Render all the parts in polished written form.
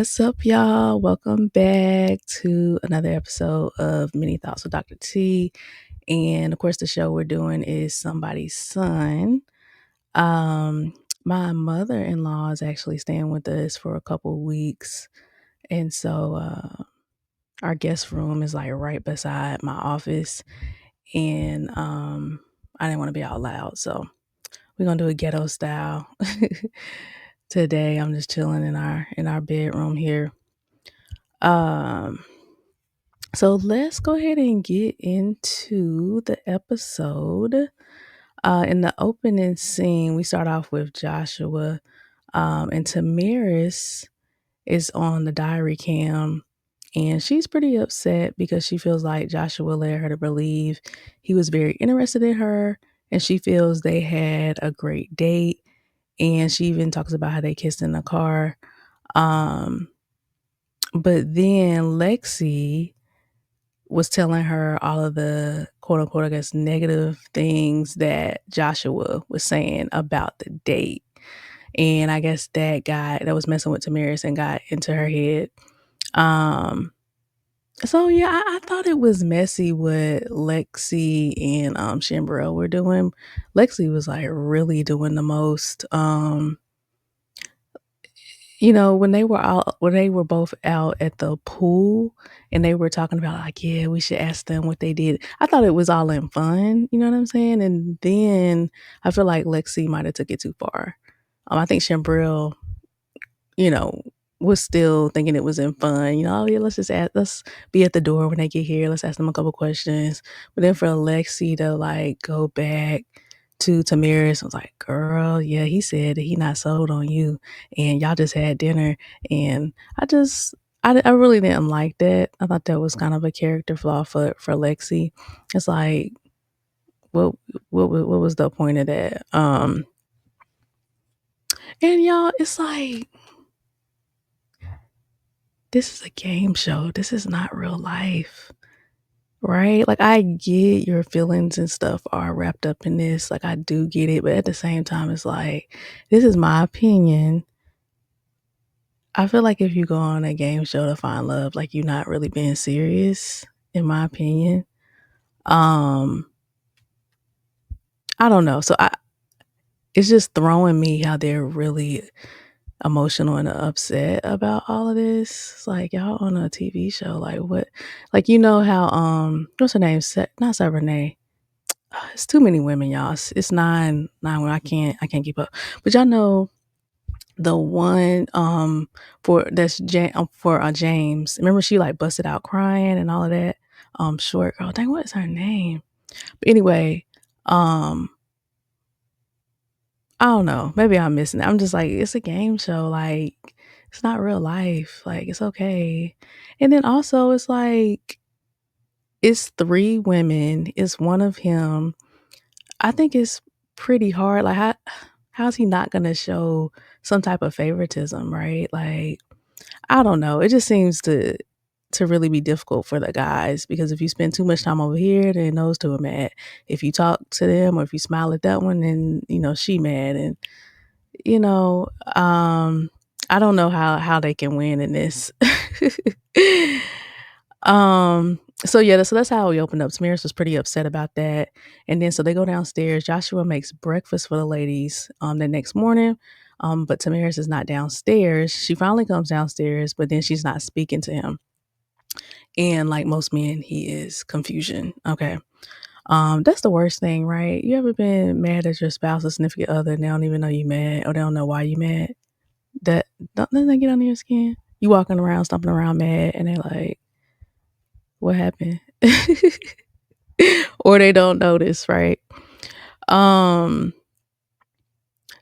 What's up, y'all? Welcome back to another episode of Many Thoughts with Dr. T. And of course, the show we're doing is Somebody's Son. Um, my mother-in-law is actually staying with us for a couple weeks. And so our guest room is like right beside my office. And I didn't want to be out loud. So we're gonna do a ghetto style today. I'm just chilling in our bedroom here. Um So let's go ahead and get into the episode. In the opening scene, we start off with Joshua, and Tamiris is on the diary cam, and she's pretty upset because she feels like Joshua led her to believe he was very interested in her, and she feels they had a great date. And she even talks about how they kissed in the car. Um, but then Lexi was telling her all of the quote unquote, I guess, negative things that Joshua was saying about the date. And I guess that was messing with Tamiris and got into her head. So yeah, I thought it was messy what Lexi and Shimbrel were doing. Lexi was like really doing the most. When they were both out at the pool and they were talking about like, yeah, we should ask them what they did. I thought it was all in fun, you know what I'm saying? And then I feel like Lexi might have took it too far. I think Shambril, you know, was still thinking it was in fun. Oh yeah, let's be at the door when they get here. Let's ask them a couple questions. But then for Lexi to like go back to Tamiris, I was like, girl, yeah, he said that he not sold on you and y'all just had dinner. And I really didn't like that. I thought that was kind of a character flaw for Lexi. It's like, what what was the point of that? And y'all, it's like, this is a game show. This is not real life. Right? Like, I get your feelings and stuff are wrapped up in this. Like, I do get it. But at the same time, it's like, this is my opinion. I feel like if you go on a game show to find love, like, you're not really being serious, in my opinion. I don't know. It's just throwing me how they're really emotional and upset about all of this. It's like, y'all on a TV show. Like, what? Like, how, what's her name? Not Sabranae. It's too many women, y'all. It's nine when I can't keep up. But y'all know the one for James. Remember she like busted out crying and all of that. Short girl. Dang, what is her name? But anyway, I don't know. Maybe I'm missing it. I'm just like, it's a game show. Like, it's not real life. Like, it's okay. And then also it's like, it's three women. It's one of him. I think it's pretty hard. Like, how's he not gonna show some type of favoritism, right? Like, I don't know. It just seems to really be difficult for the guys because if you spend too much time over here, then those two are mad. If you talk to them or if you smile at that one, then she mad. And you know, I don't know how they can win in this. So yeah, so that's how we opened up. Tamiris was pretty upset about that. And then so they go downstairs. Joshua makes breakfast for the ladies the next morning. But Tamiris is not downstairs. She finally comes downstairs, but then she's not speaking to him. And like most men, he is confusion. Okay. That's the worst thing, right? You ever been mad at your spouse or significant other and they don't even know you mad or they don't know why you mad? Doesn't that get under your skin? You walking around, stomping around mad, and they're like, what happened? Or they don't notice, right? Um,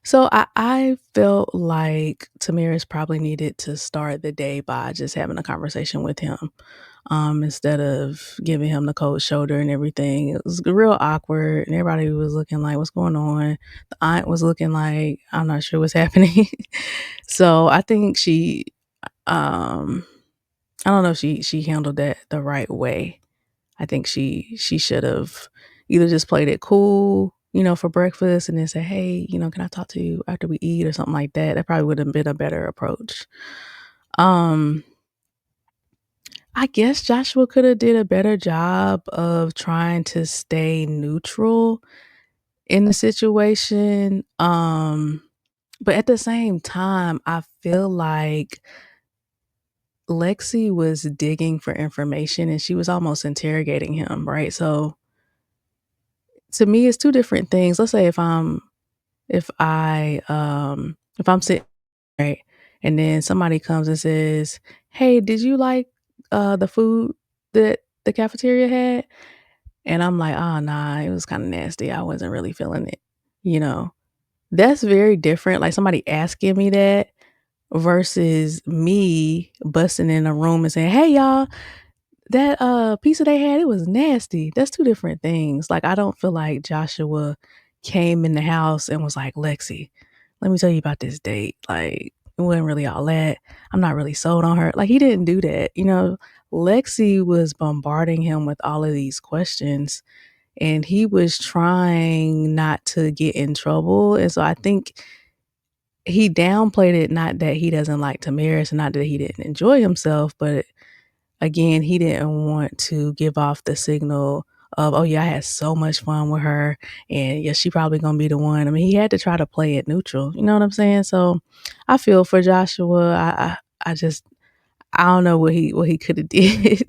so I felt like Tamiris probably needed to start the day by just having a conversation with him. Instead of giving him the cold shoulder and everything. It was real awkward and everybody was looking like, what's going on? The aunt was looking like, I'm not sure what's happening. So I think I don't know if she handled that the right way. I think she should have either just played it cool, for breakfast and then say, hey, can I talk to you after we eat or something like that? That probably would have been a better approach. Um, I guess Joshua coulda did a better job of trying to stay neutral in the situation, but at the same time, I feel like Lexi was digging for information and she was almost interrogating him, right? So, to me, it's 2 different things. Let's say if I'm sitting, right, and then somebody comes and says, "Hey, did you like, the food that the cafeteria had?" And I'm like, "Oh, nah, it was kinda nasty. I wasn't really feeling it." You know? That's very different, like, somebody asking me that versus me busting in a room and saying, "Hey, y'all, that, pizza they had, it was nasty." That's 2 different things. Like, I don't feel like Joshua came in the house and was like, "Lexi, let me tell you about this date. Like, it wasn't really all that. I'm not really sold on her." Like, he didn't do that, you know? Lexi was bombarding him with all of these questions, and he was trying not to get in trouble, and so I think he downplayed it, not that he doesn't like Tamaris, and not that he didn't enjoy himself, but again, he didn't want to give off the signal of, "Oh, yeah, I had so much fun with her, and, yeah, she probably gonna be the one." I mean, he had to try to play it neutral, you know what I'm saying? So, I feel for Joshua. I don't know what he coulda did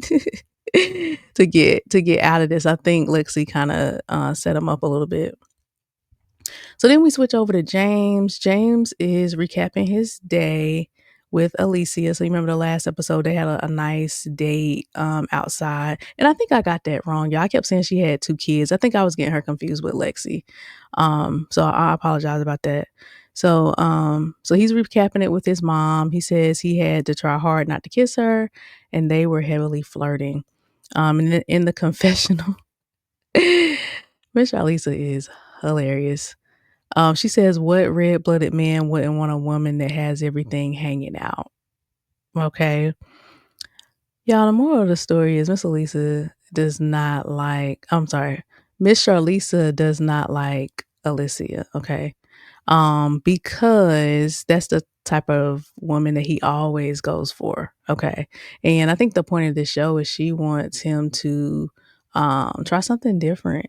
to get out of this. I think Lexi kinda, set him up a little bit. So then we switch over to James. James is recapping his day with Alicia. So you remember the last episode, they had a nice date outside. And I think I got that wrong, y'all. I kept saying she had 2 kids. I think I was getting her confused with Lexi. So I apologize about that. So he's recapping it with his mom. He says he had to try hard not to kiss her, and they were heavily flirting. And in the confessional, Miss Alisa is hilarious. She says, "What red-blooded man wouldn't want a woman that has everything hanging out?" Okay. Y'all, the moral of the story is Miss Elisa does not like I'm sorry, Miss Charlisa does not like Alicia, okay? Because that's the type of woman that he always goes for, okay? And I think the point of this show is she wants him to, try something different.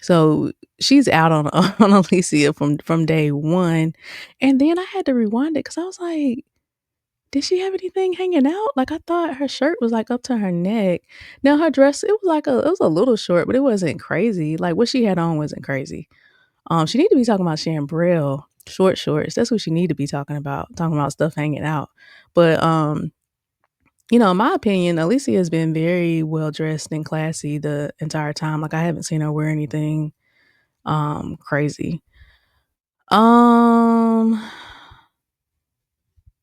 So she's out on on Alicia from day one, and then I had to rewind it because I was like, "Did she have anything hanging out?" Like, I thought her shirt was, like, up to her neck. Now her dress, it was a little short, but it wasn't crazy. Like, what she had on wasn't crazy. She need to be talking about Chambrel short shorts. That's what she need to be talking about stuff hanging out. But, in my opinion, Alicia has been very well dressed and classy the entire time. Like, I haven't seen her wear anything crazy. Um,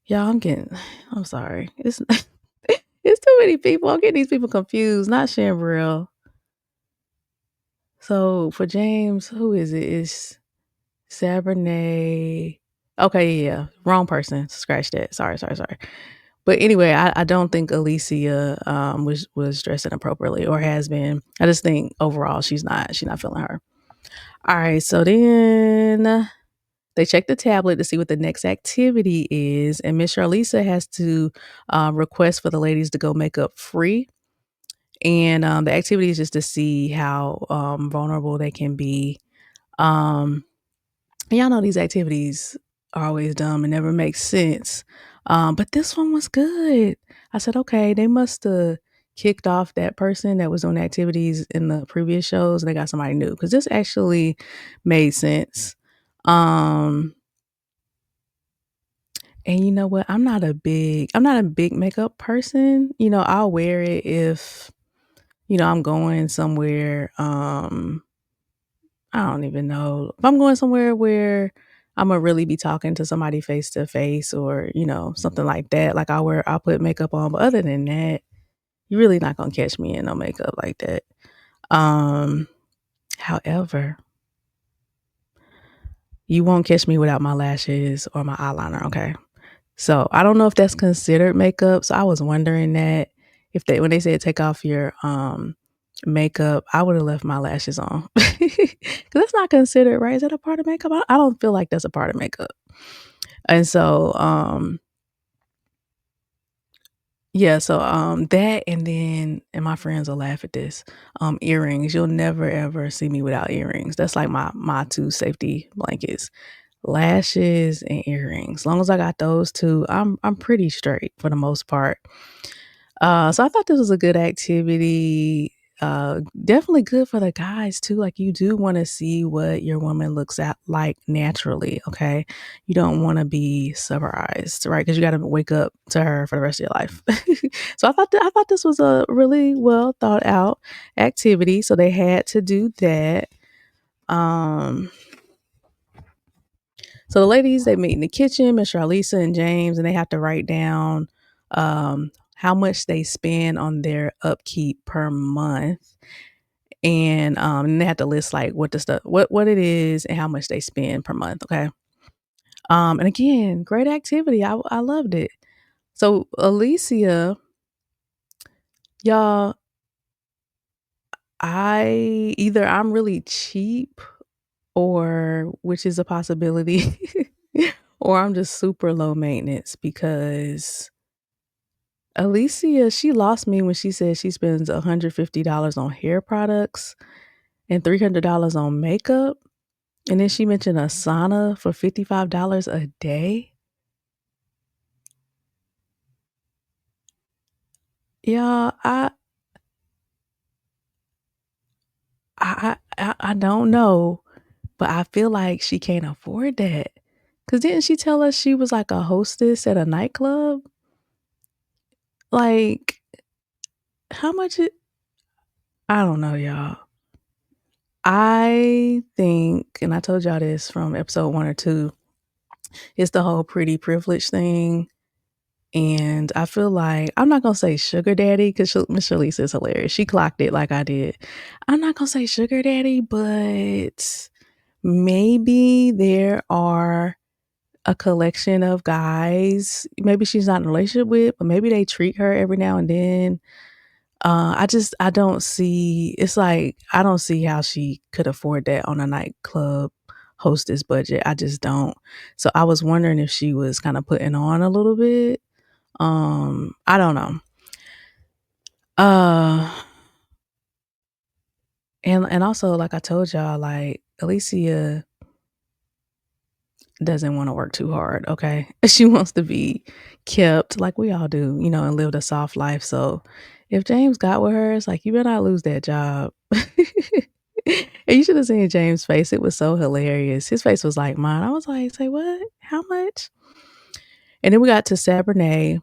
yeah, I'm sorry. It's it's too many people. I'm getting these people confused. Not Chambrel. So for James, who is it? It's Sabranae. Okay, yeah, wrong person. Scratch that. Sorry. But anyway, I don't think Alicia was dressed inappropriately or has been. I just think overall she's not feeling her. All right, so then they check the tablet to see what the next activity is, and Miss Charlisa has to request for the ladies to go makeup free. And the activity is just to see how vulnerable they can be. Um, and y'all know these activities are always dumb and never make sense. But this one was good. I said, okay, they must have kicked off that person that was doing activities in the previous shows. They got somebody new because this actually made sense. Um, and you know what? I'm not a big makeup person. I'll wear it if, I'm going somewhere, I don't even know. If I'm going somewhere where Imma really be talking to somebody face to face or, something like that, like, I'll put makeup on, but other than that, you're really not gonna catch me in no makeup like that. Um, However, you won't catch me without my lashes or my eyeliner, okay? So, I don't know if that's considered makeup, so I was wondering that if they when they said take off your, makeup, I would've left my lashes on. 'Cause that's not considered, right? Is that a part of makeup? I don't feel like that's a part of makeup. And so, Yeah, so, that and my friends will laugh at this, earrings. You'll never ever see me without earrings. That's like my 2 safety blankets. Lashes and earrings. Long as I got those 2, I'm pretty straight for the most part. So I thought this was a good activity. Definitely good for the guys too. Like you do want to see what your woman looks at like naturally. Okay, you don't want to be surprised, right? Because you got to wake up to her for the rest of your life. So I thought this was a really well thought out activity. So they had to do that. Um, so the ladies they meet in the kitchen, Miss Charlisa and James, and they have to write down how much they spend on their upkeep per month, and they have to list like what the stuff, what it is, and how much they spend per month. Okay. And again, great activity. I loved it. So Alicia, y'all, I'm really cheap, or which is a possibility, or I'm just super low maintenance because Alicia, she lost me when she said she spends $150 on hair products and $300 on makeup. And then she mentioned a sauna for $55 a day. Yeah, I don't know, but I feel like she can't afford that. Cause didn't she tell us she was like a hostess at a nightclub? Like, how much it I don't know, y'all. I think, and I told y'all this from episode 1 or 2, it's the whole pretty privilege thing. And I feel like I'm not gonna say sugar daddy because Miss Shirley is hilarious. She clocked it like I did. I'm not gonna say sugar daddy, but maybe there are a collection of guys. Maybe she's not in a relationship with, but maybe they treat her every now and then. I don't see. It's like I don't see how she could afford that on a nightclub hostess budget. I just don't. So I was wondering if she was kind of putting on a little bit. I don't know. Uh and also like I told y'all, like Alicia doesn't want to work too hard, okay? She wants to be kept like we all do, and live a soft life. So if James got with her, it's like you better not lose that job. And you should have seen James' face. It was so hilarious. His face was like mine. I was like, say what? How much? And then we got to Sabranae.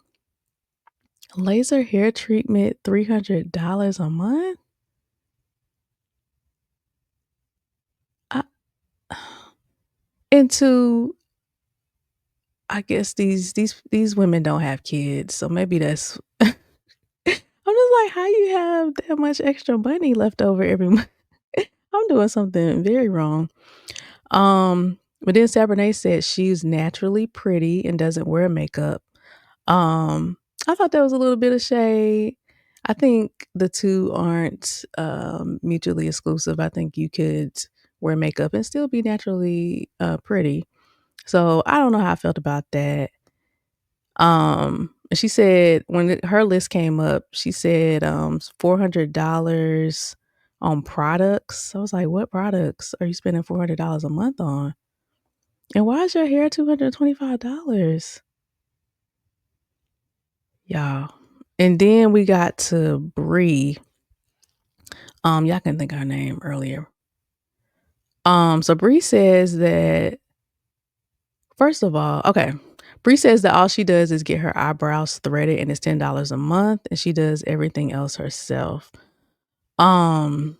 Laser hair treatment, $300 a month. I, and to I guess these women don't have kids, so maybe that's I'm just like, how you have that much extra money left over every month? I'm doing something very wrong. But then Sabrinae said she's naturally pretty and doesn't wear makeup. Um, I thought that was a little bit of shade. I think the two aren't mutually exclusive. I think you could wear makeup and still be naturally pretty. So I don't know how I felt about that. And she said when her list came up, she said $400 on products. I was like, what products are you spending $400 a month on? And why is your hair $225? Y'all. And then we got to Bree. Y'all can think of her name earlier. So Bree says that first of all, okay. Bree says that all she does is get her eyebrows threaded and it's $10 a month, and she does everything else herself. Um,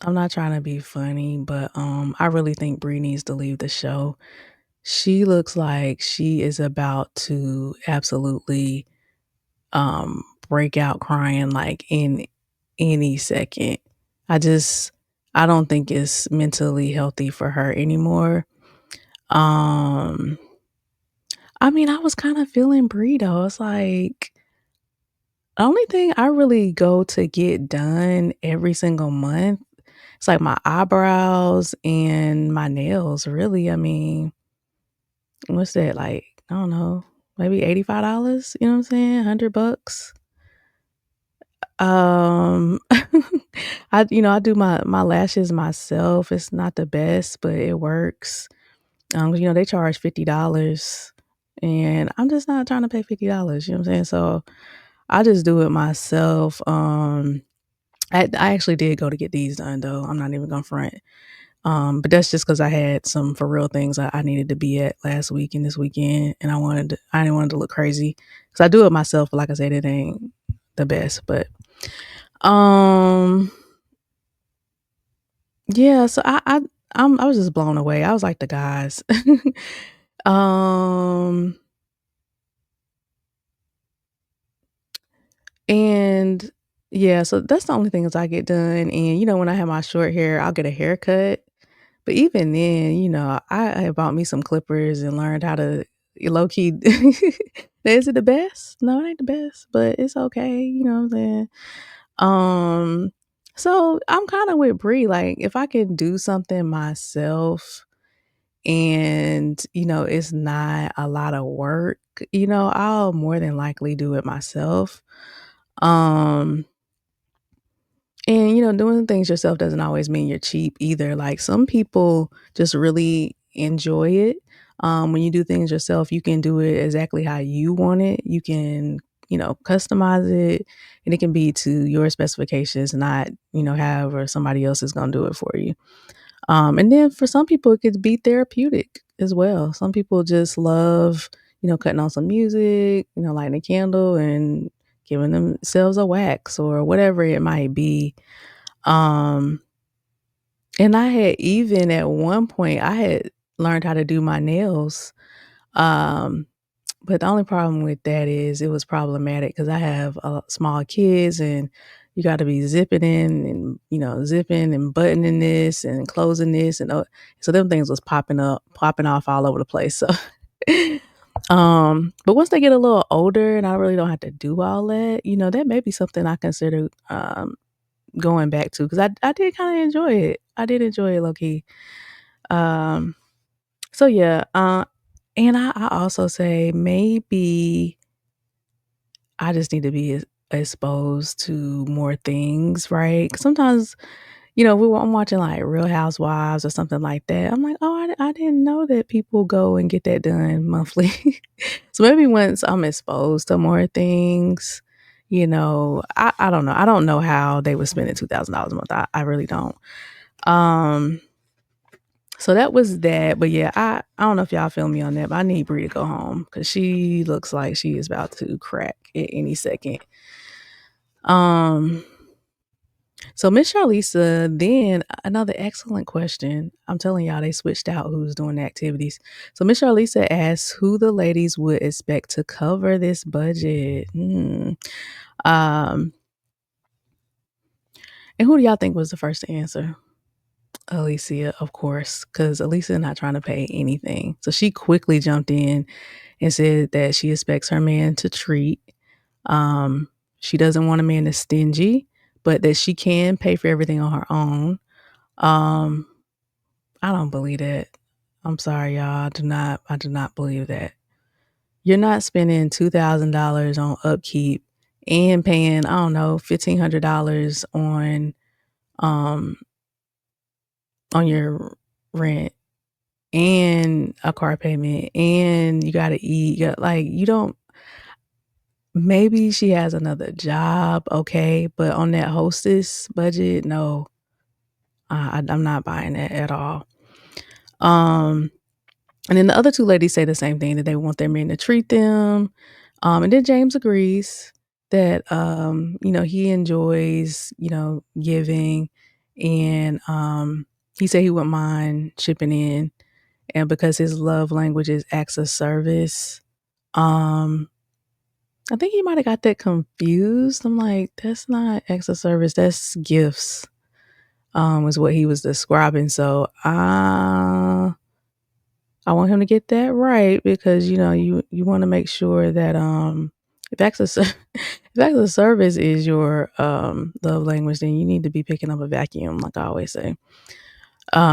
I'm not trying to be funny, but I really think Bree needs to leave the show. She looks like she is about to absolutely break out crying like in any second. I just I don't think it's mentally healthy for her anymore. Um I mean, I was kind of feeling Bree though. It's like the only thing I really go to get done every single month, it's like my eyebrows and my nails, really. I mean, what's that like? I don't know, maybe $85, you know what I'm saying? $100. Um, I do my lashes myself. It's not the best, but it works. They charge $50 and I'm just not trying to pay $50, you know what I'm saying? So I just do it myself. I actually did go to get these done though. I'm not even gonna front. But that's just because I had some for real things I needed to be at last week and this weekend, and I didn't want it to look crazy because I do it myself. But like I said, it ain't the best. But um, yeah. So I was just blown away. I was like the guys. um, and yeah. So that's the only things I get done. And when I have my short hair, I'll get a haircut. But even then, I had bought me some clippers and learned how to low key. Is it the best? No, it ain't the best, but it's okay. You know what I'm saying? Um, so I'm kind of with Bree. Like, if I can do something myself and it's not a lot of work, I'll more than likely do it myself. Um, and doing things yourself doesn't always mean you're cheap either. Like some people just really enjoy it. When you do things yourself, you can do it exactly how you want it. You can, customize it and it can be to your specifications, not, however somebody else is going to do it for you. And then for some people, it could be therapeutic as well. Some people just love, cutting on some music, lighting a candle and giving themselves a wax or whatever it might be. um, and I had even at one point, I had learned how to do my nails. Um, but the only problem with that is it was problematic because I have small kids and you got to be zipping in and, zipping and buttoning this and closing this. And so them things was popping off all over the place. So, but once they get a little older and I really don't have to do all that, that may be something I consider, going back to because I did kind of enjoy it. I did enjoy it low key. Um, so yeah, and I also say maybe I just need to be exposed to more things, right? 'Cause sometimes, I'm watching like Real Housewives or something like that. I'm like, oh, I didn't know that people go and get that done monthly. So maybe once I'm exposed to more things, I don't know. I don't know how they would spend $2,000 a month. I really don't. Um, so that was that. But yeah, I don't know if y'all feel me on that, but I need Bree to go home because she looks like she is about to crack at any second. Um, so Miss Charlisa, then another excellent question. I'm telling y'all they switched out who's doing the activities. So Miss Charlisa asks who the ladies would expect to cover this budget. Um, and who do y'all think was the first to answer? Alicia, of course, because Alicia not trying to pay anything. So she quickly jumped in and said that she expects her man to treat. Um, she doesn't want a man that's stingy, but that she can pay for everything on her own. Um, I don't believe that. I'm sorry, y'all. I do not believe that. You're not spending $2,000 on upkeep and paying, I don't know, $1,500 um on your rent and a car payment and you gotta eat. You don't. Maybe she has another job, okay, but on that hostess budget, no, I'm not buying that at all. Um, and then the other two ladies say the same thing that they want their men to treat them. And then James agrees that he enjoys, giving, and he said he wouldn't mind chipping in, and because his love language is acts of service. Um, I think he might have got that confused. I'm like, that's not acts of service, that's gifts. Was what he was describing. So I want him to get that right because you want to make sure that if acts of if acts of service is your love language, then you need to be picking up a vacuum, like I always say.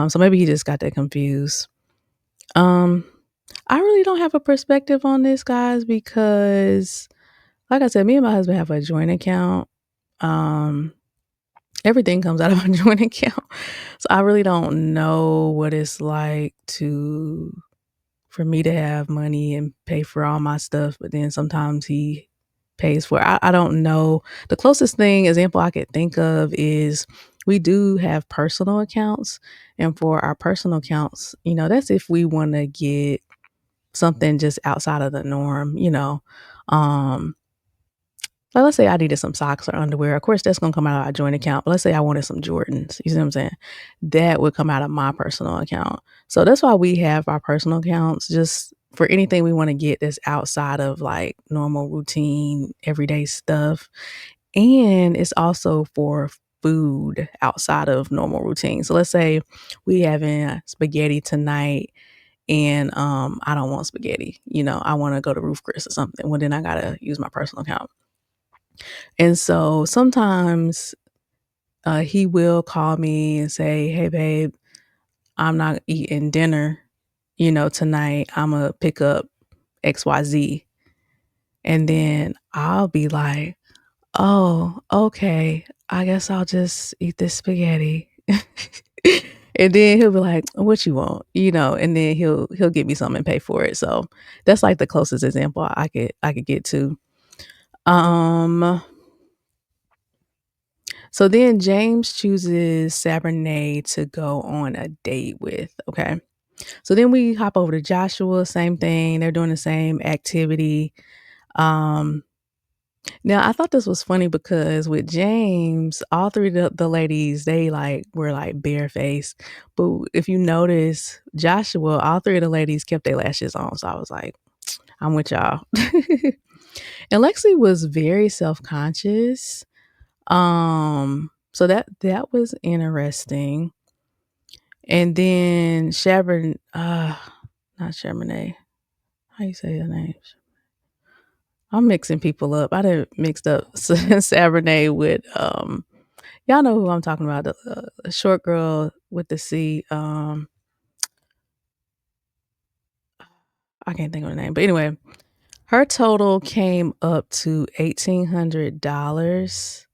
So maybe he just got that confused. Um I really don't have a perspective on this, guys, because like I said, me and my husband have a joint account. Um, Everything comes out of our joint account. So I really don't know what it's like to for me to have money and pay for all my stuff, but then sometimes he pays for it. I don't know. The closest thing example I could think of is we do have personal accounts. And for our personal accounts, that's if we want to get something just outside of the norm, Um, like let's say I needed some socks or underwear. Of course, that's gonna come out of our joint account. But let's say I wanted some Jordans. You see what I'm saying? That would come out of my personal account. So that's why we have our personal accounts, just for anything we want to get that's outside of like normal routine, everyday stuff. And it's also for food outside of normal routine. So let's say we having spaghetti tonight and I don't want spaghetti. I want to go to Roof Chris or something. Well, then I gotta use my personal account. And so sometimes he will call me and say, "Hey, babe, I'm not eating dinner, tonight. I'm going to pick up XYZ." And then I'll be like, "Oh, okay. I guess I'll just eat this spaghetti." And then he'll be like, "What you want?" And then he'll get me something and pay for it. So that's like the closest example I could get to. Um So then James chooses Sabranae to go on a date with. Okay. So then we hop over to Joshua, same thing. They're doing the same activity. Um, Now I thought this was funny because with James, all three of the ladies, they like were like barefaced. But if you notice, Joshua, all three of the ladies kept their lashes on. So I was like, I'm with y'all. And Lexi was very self-conscious. So that was interesting. And then not Charbonnet. How you say her name? I'm mixing people up. I done mixed up Sabrinae with y'all know who I'm talking about, the short girl with the C. I can't think of her name, but anyway, her total came up to $1,800.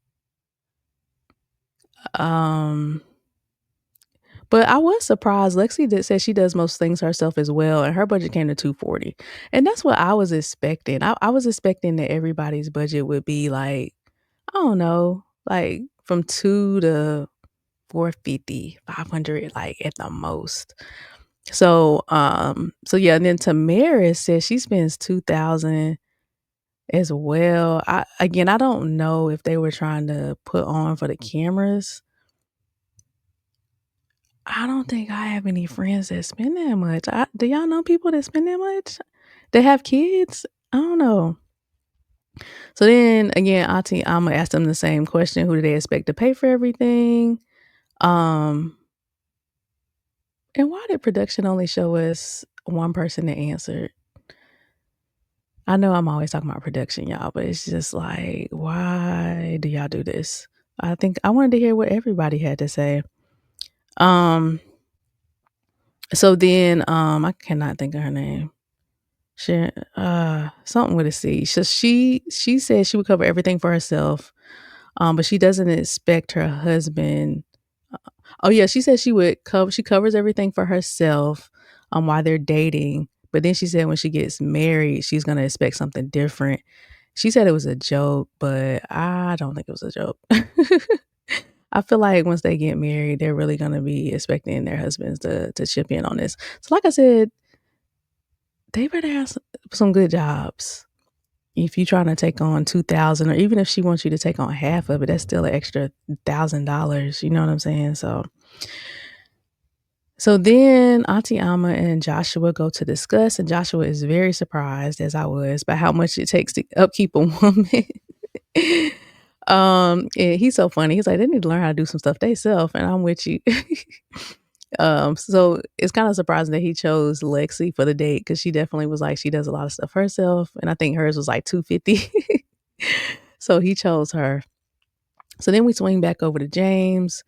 Um, But I was surprised. Lexi did say she does most things herself as well, and her budget came to 240. And that's what I was expecting. I was expecting that everybody's budget would be like, I don't know, like from 2 to 450, 500, like at the most. So yeah, and then Tamaris says she spends 2,000 as well. I don't know if they were trying to put on for the cameras. I don't think I have any friends that spend that much. Do y'all know people that spend that much? That have kids? I don't know. So then again, Auntie, I'm gonna ask them the same question. Who do they expect to pay for everything? Um, and why did production only show us one person that answered? I know I'm always talking about production, y'all, but it's just like, why do y'all do this? I think I wanted to hear what everybody had to say. Um, so then I cannot think of her name. Something with a C. So she said she would cover everything for herself, but she doesn't expect her husband. Oh yeah, she said she would cover. She covers everything for herself, while they're dating. But then she said when she gets married, she's gonna expect something different. She said it was a joke, but I don't think it was a joke. I feel like once they get married, they're really gonna be expecting their husbands to chip in on this. So, like I said, they better have some good jobs. If you're trying to take on 2,000, or even if she wants you to take on half of it, that's still an extra $1,000. You know what I'm saying? So then Auntie Alma and Joshua go to discuss, and Joshua is very surprised, as I was, by how much it takes to upkeep a woman. And he's so funny. He's like, they need to learn how to do some stuff they self, and I'm with you. So it's kind of surprising that he chose Lexi for the date, because she definitely was like she does a lot of stuff herself, and I think hers was like 250. So he chose her. So then we swing back over to James.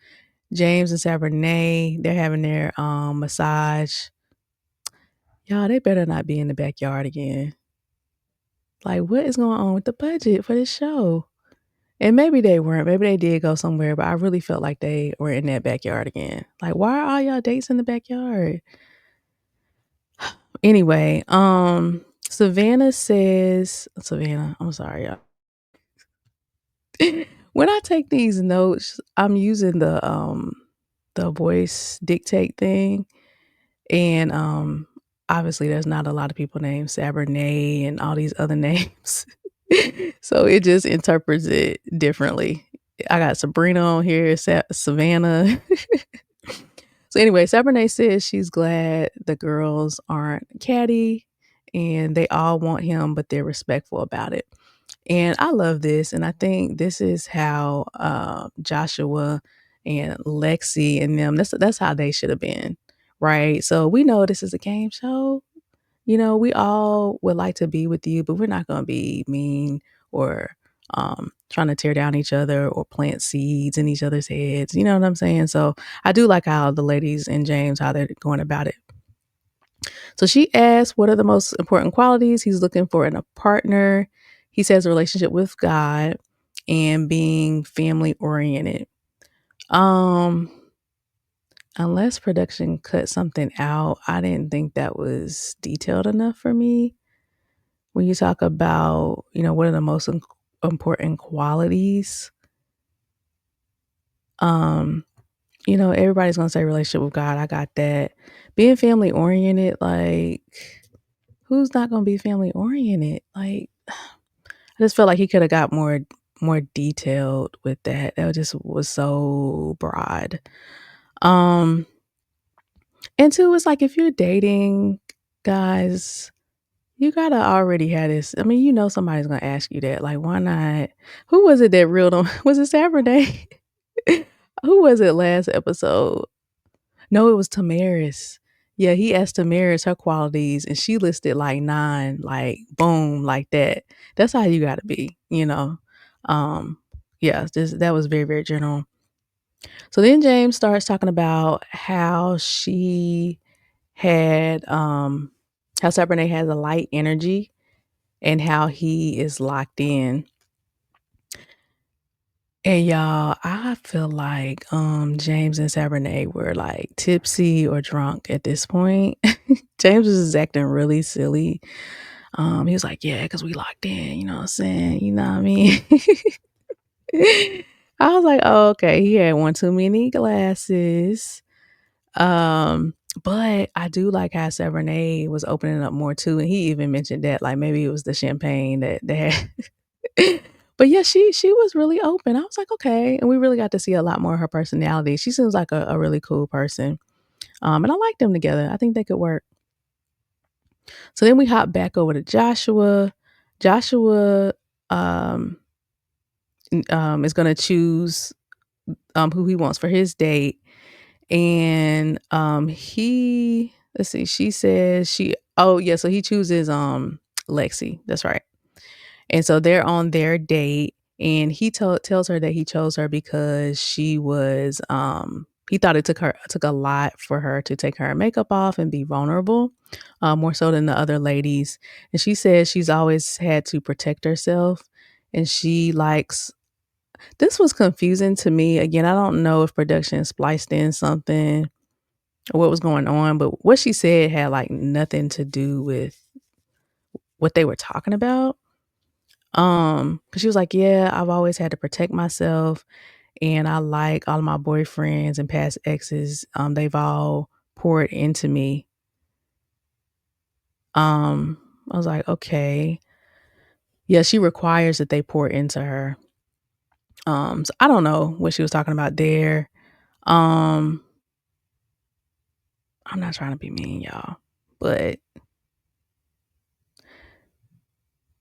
James and Sabrinae, they're having their massage. Y'all, they better not be in the backyard again. Like, what is going on with the budget for this show? And maybe they weren't. Maybe they did go somewhere, but I really felt like they were in that backyard again. Like, why are all y'all dates in the backyard? Anyway, Savannah, I'm sorry, y'all. When I take these notes, I'm using the voice dictate thing. And obviously there's not a lot of people named Sabranae and all these other names. So it just interprets it differently. I got Sabrina on here, Savannah. So anyway, Sabrinae says she's glad the girls aren't catty and they all want him, but they're respectful about it. And I love this. And I think this is how Joshua and Lexi and them, that's how they should have been. Right. So we know this is a game show. You know, we all would like to be with you, but we're not going to be mean or trying to tear down each other or plant seeds in each other's heads. You know what I'm saying? So I do like how the ladies and James, how they're going about it. So she asked, what are the most important qualities he's looking for in a partner? He says a relationship with God and being family oriented. Um, Unless production cut something out, I didn't think that was detailed enough for me. When you talk about, what are the most important qualities, everybody's gonna say relationship with God. I got that. Being family oriented, like, who's not gonna be family oriented? Like, I just felt like he could have got more detailed with that. That just was so broad. Um, and two, it's like if you're dating guys, you gotta already have this. I mean, somebody's gonna ask you that. Like, why not? Who was it that reeled on? Was it Saturday? Who was it last episode? No, it was Tamaris. Yeah, he asked Tamaris her qualities and she listed like 9, like boom, like that. That's how you gotta be. Um, yeah, that was very, very general. So then James starts talking about how she had how Sabrinae has a light energy and how he is locked in. And y'all, I feel like James and Sabrinae were like tipsy or drunk at this point. James was acting really silly. He was like, yeah, because we locked in, you know what I'm saying? You know what I mean? I was like, oh, okay. He had one too many glasses. But I do like how Sabrinae was opening up more too. And he even mentioned that, like maybe it was the champagne that they had. But yeah, she was really open. I was like, okay. And we really got to see a lot more of her personality. She seems like a really cool person. And I like them together. I think they could work. So then we hop back over to Joshua. Joshua um, is going to choose who he wants for his date. And let's see, she says so he chooses Lexi. That's right. And so they're on their date and he tells her that he chose her because she was he thought it took a lot for her to take her makeup off and be vulnerable, more so than the other ladies. And she says she's always had to protect herself and she likes this was confusing to me. Again, I don't know if production spliced in something or what was going on, but what she said had like nothing to do with what they were talking about. Cause she was like, yeah, I've always had to protect myself and I like all of my boyfriends and past exes. They've all poured into me. I was like, okay. Yeah, she requires that they pour into her. So I don't know what she was talking about there. Um, I'm not trying to be mean, y'all, but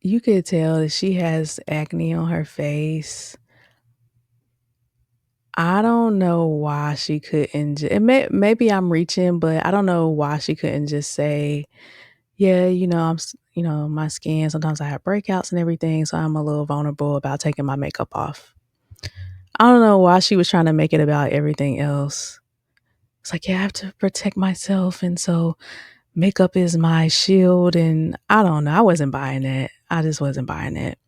you could tell that she has acne on her face. I don't know why she couldn't maybe I'm reaching, but I don't know why she couldn't just say, "Yeah, my skin, sometimes I have breakouts and everything, so I'm a little vulnerable about taking my makeup off." I don't know why she was trying to make it about everything else. It's like, "Yeah, I have to protect myself, and so makeup is my shield, and I don't know. I wasn't buying that. I just wasn't buying it.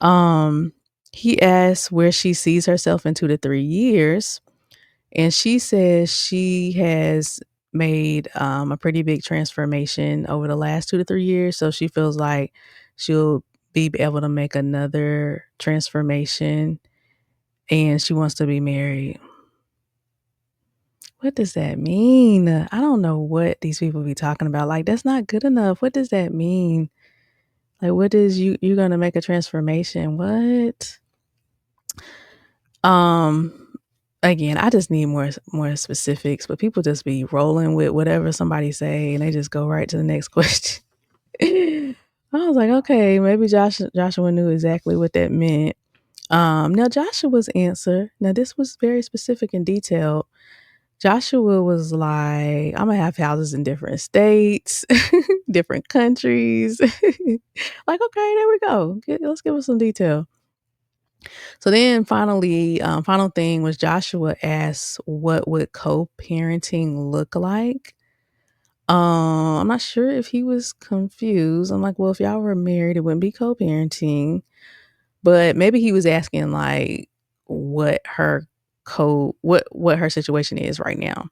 Um, he asked where she sees herself in 2 to 3 years, and she says she has made a pretty big transformation over the last 2 to 3 years. So she feels like she'll be able to make another transformation, and she wants to be married. What does that mean? I don't know what these people be talking about. Like, that's not good enough. What does that mean? Like, what is you're gonna make a transformation? What? Um, again, I just need more specifics, but people just be rolling with whatever somebody say and they just go right to the next question. I was like, okay, maybe Joshua knew exactly what that meant. Now Joshua's answer, now this was very specific and detailed. Joshua was like, I'm gonna have houses in different states, different countries. Like, okay, there we go. Let's give us some detail. So then finally, final thing was Joshua asked, what would co-parenting look like? I'm not sure if he was confused. I'm like, well, if y'all were married, it wouldn't be co-parenting. But maybe he was asking like what her situation is right now.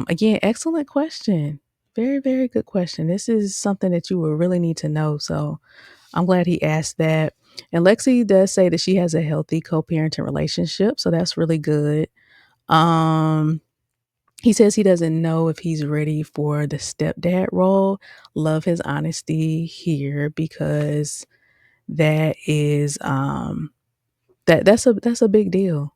Again, excellent question. Very, very good question. This is something that you will really need to know. So I'm glad he asked that. And Lexi does say that she has a healthy co-parenting relationship, so that's really good. Um, he says he doesn't know if he's ready for the stepdad role. Love his honesty here because that is that's a big deal,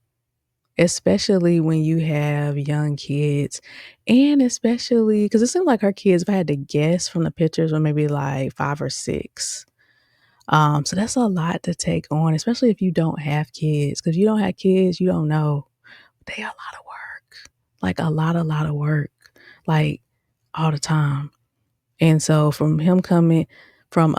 especially when you have young kids, and especially because it seemed like her kids, if I had to guess from the pictures, were maybe like 5 or 6. So that's a lot to take on, especially if you don't have kids. Because you don't have kids, you don't know. They are a lot of work, like a lot of work, like all the time. And so from him coming from,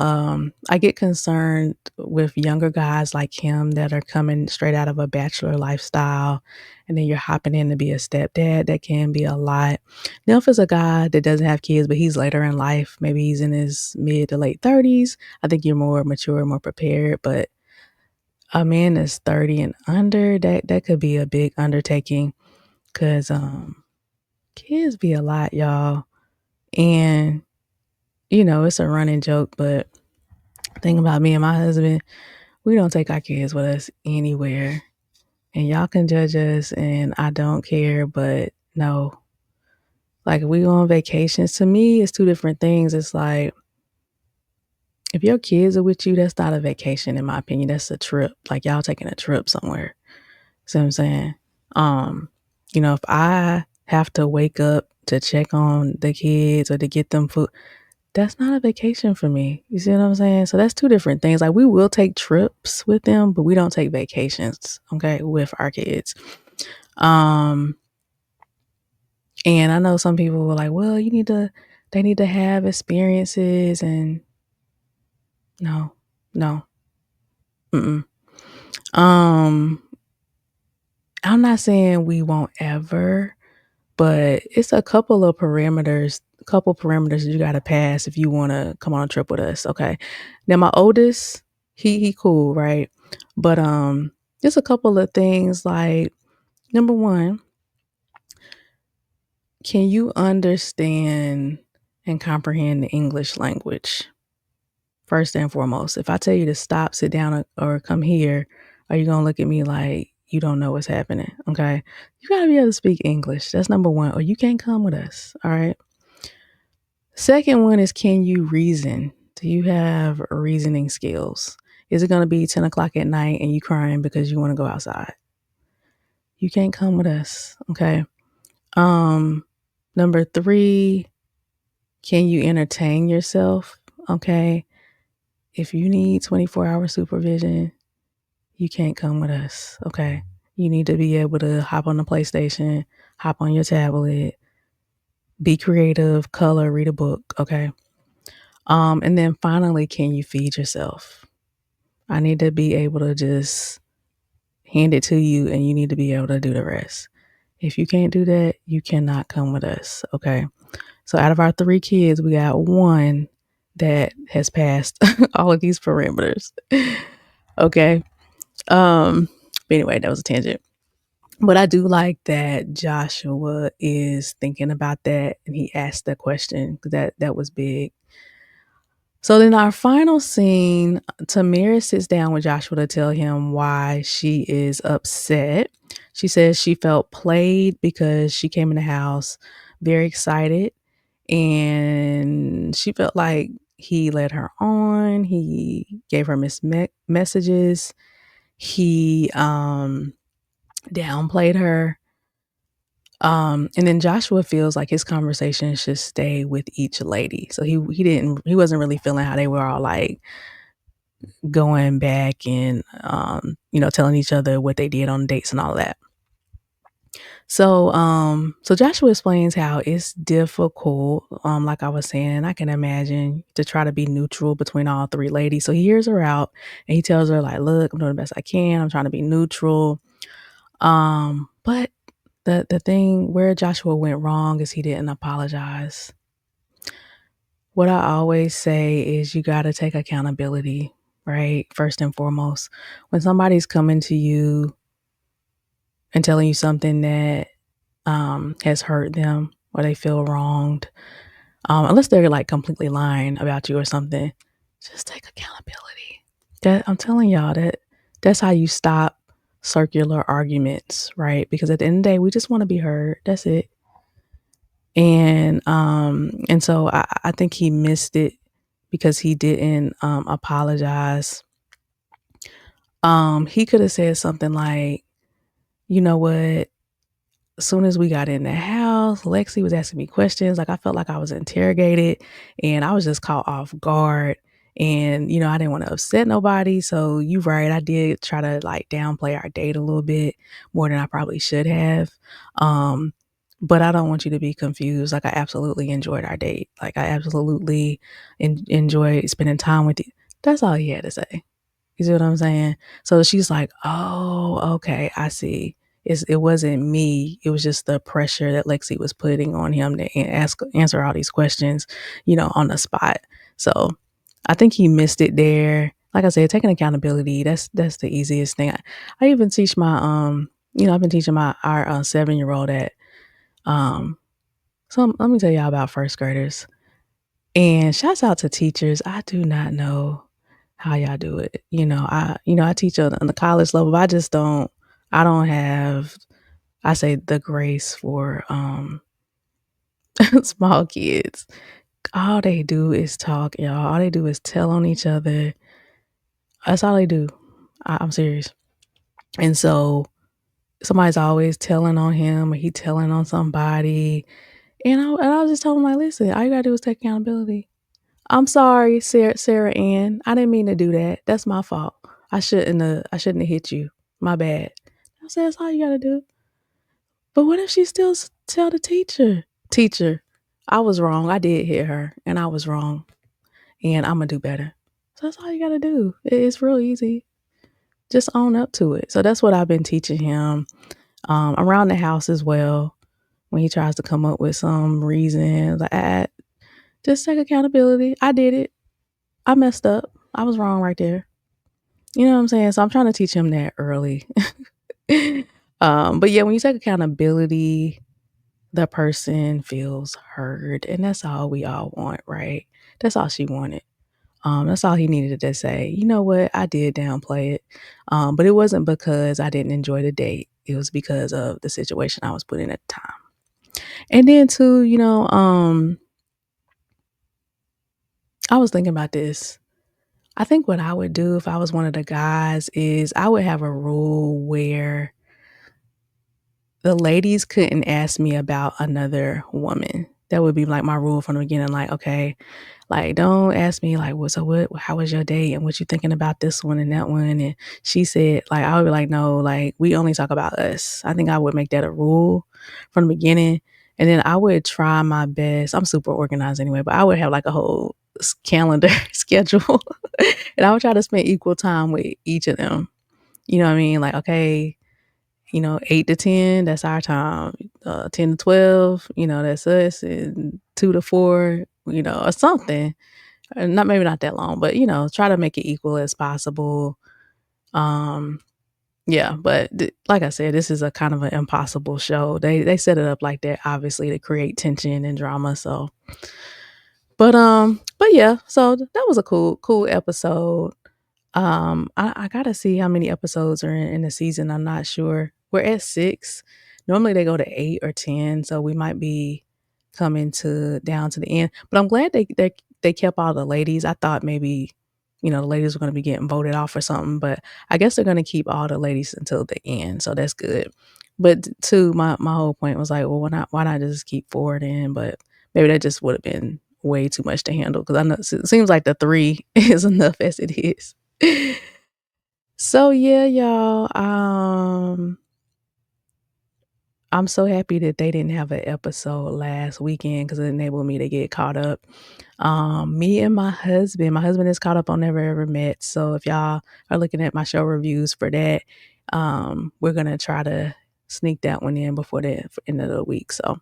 I get concerned with younger guys like him that are coming straight out of a bachelor lifestyle, and then you're hopping in to be a stepdad. That can be a lot. Now, if it's a guy that doesn't have kids, but he's later in life, maybe he's in his mid to late 30s, I think you're more mature, more prepared. But a man that's 30 and under, that could be a big undertaking because kids be a lot, y'all. And it's a running joke, but thing about me and my husband, we don't take our kids with us anywhere. And y'all can judge us, and I don't care, but no. Like, if we go on vacations, to me, it's two different things. It's like, if your kids are with you, that's not a vacation, in my opinion. That's a trip. Like, y'all taking a trip somewhere. See what I'm saying? Um, if I have to wake up to check on the kids or to get them food, that's not a vacation for me. You see what I'm saying? So that's two different things. Like, we will take trips with them, but we don't take vacations, okay, with our kids. Um, and I know some people were like, well, they need to have experiences, and no, no. Mm-mm. Um, I'm not saying we won't ever, but it's a couple parameters you got to pass if you want to come on a trip with us. Okay. Now my oldest, he cool, right? But just a couple of things like, number one, can you understand and comprehend the English language? First and foremost, if I tell you to stop, sit down, or come here, are you going to look at me like you don't know what's happening? Okay. You got to be able to speak English. That's number one, or you can't come with us. All right. Second one is, can you reason? Do you have reasoning skills? Is it going to be 10 o'clock at night and you crying because you want to go outside? You can't come with us. Okay. Um, Number three, can you entertain yourself? Okay. If you need 24-hour supervision, you can't come with us. Okay. You need to be able to hop on the PlayStation, hop on your tablet, be creative, color, read a book. Okay. And then finally, can you feed yourself? I need to be able to just hand it to you, and you need to be able to do the rest. If you can't do that, you cannot come with us. Okay. So out of our 3 kids, we got 1 that has passed all of these parameters. Okay. But anyway, that was a tangent. But I do like that Joshua is thinking about that and he asked that question because that was big. So then our final scene, Tamira sits down with Joshua to tell him why she is upset. She says she felt played because she came in the house very excited and she felt like he led her on. He gave her messages. He downplayed her. And then Joshua feels like his conversation should stay with each lady. So he wasn't really feeling how they were all like going back and telling each other what they did on dates and all that. So Joshua explains how it's difficult, like I was saying, I can imagine, to try to be neutral between all 3 ladies. So he hears her out and he tells her like, look, I'm doing the best I can. I'm trying to be neutral. But the thing where Joshua went wrong is he didn't apologize. What I always say is you got to take accountability, right? First and foremost, when somebody's coming to you and telling you something that has hurt them or they feel wronged, unless they're like completely lying about you or something, just take accountability. I'm telling y'all that's how you stop circular arguments, right? Because at the end of the day, we just want to be heard. That's it. And so I think he missed it because he didn't apologize. He could have said something like, you know what, as soon as we got in the house, Lexi was asking me questions. Like I felt like I was interrogated and I was just caught off guard. And, I didn't want to upset nobody. So you right, I did try to like downplay our date a little bit more than I probably should have. But I don't want you to be confused. Like I absolutely enjoyed our date. Like I absolutely enjoyed spending time with you. That's all he had to say. You see what I'm saying? So she's like, oh, okay, I see. It wasn't me. It was just the pressure that Lexi was putting on him to answer all these questions, on the spot. So I think he missed it there. Like I said, taking accountability, that's the easiest thing. I even teach my I've been teaching our 7-year-old that so let me tell y'all about first graders. And shouts out to teachers. I do not know how y'all do it. I teach on the college level, but I don't have, I say, the grace for small kids. All they do is talk, y'all. All they do is tell on each other. That's all they do. I'm serious. And so somebody's always telling on him or he telling on somebody. And I was just telling him, like, listen, all you gotta do is take accountability. I'm sorry, Sarah Ann. I didn't mean to do that. That's my fault. I shouldn't have hit you. My bad. I said, that's all you gotta do. But what if she still tell the teacher? Teacher, I was wrong. I did hit her and I was wrong. And I'm gonna do better. So that's all you gotta do. It's real easy. Just own up to it. So that's what I've been teaching him. Around the house as well. When he tries to come up with some reason, like, just take accountability. I did it. I messed up. I was wrong right there. You know what I'm saying? So I'm trying to teach him that early. But yeah, when you take accountability, the person feels heard. And that's all we all want, right? That's all she wanted. That's all he needed to say. You know what? I did downplay it. But it wasn't because I didn't enjoy the date. It was because of the situation I was put in at the time. And then too, I was thinking about this. I think what I would do if I was one of the guys is I would have a rule where the ladies couldn't ask me about another woman. That would be like my rule from the beginning. Like, okay, like don't ask me like, what, how was your day and what you thinking about this one and that one? And she said, like, I would be like, no, like we only talk about us. I think I would make that a rule from the beginning. And then I would try my best. I'm super organized anyway, but I would have like a whole calendar schedule and I would try to spend equal time with each of them. You know what I mean? Like, okay, 8 to 10, that's our time. 10 to 12, that's us. And 2 to 4, or something. Not maybe not that long, but try to make it equal as possible. Um, yeah, but like I said, this is a kind of an impossible show. They set it up like that, obviously, to create tension and drama. So, but yeah, so that was a cool episode. I gotta see how many episodes are in the season. I'm not sure. We're at 6. Normally they go to 8 or 10, so we might be coming to down to the end. But I'm glad they kept all the ladies. I thought maybe, the ladies were gonna be getting voted off or something, but I guess they're gonna keep all the ladies until the end, so that's good. But too, my whole point was like, well, why not just keep 4 in? But maybe that just would have been way too much to handle because I know it seems like the 3 is enough as it is. So yeah, y'all. I'm so happy that they didn't have an episode last weekend because it enabled me to get caught up. Me and my husband is caught up on Never Ever Met. So if y'all are looking at my show reviews for that, we're gonna try to sneak that one in before the end of the week. So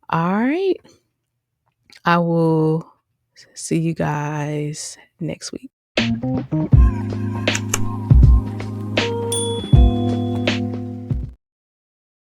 all right, I will see you guys next week.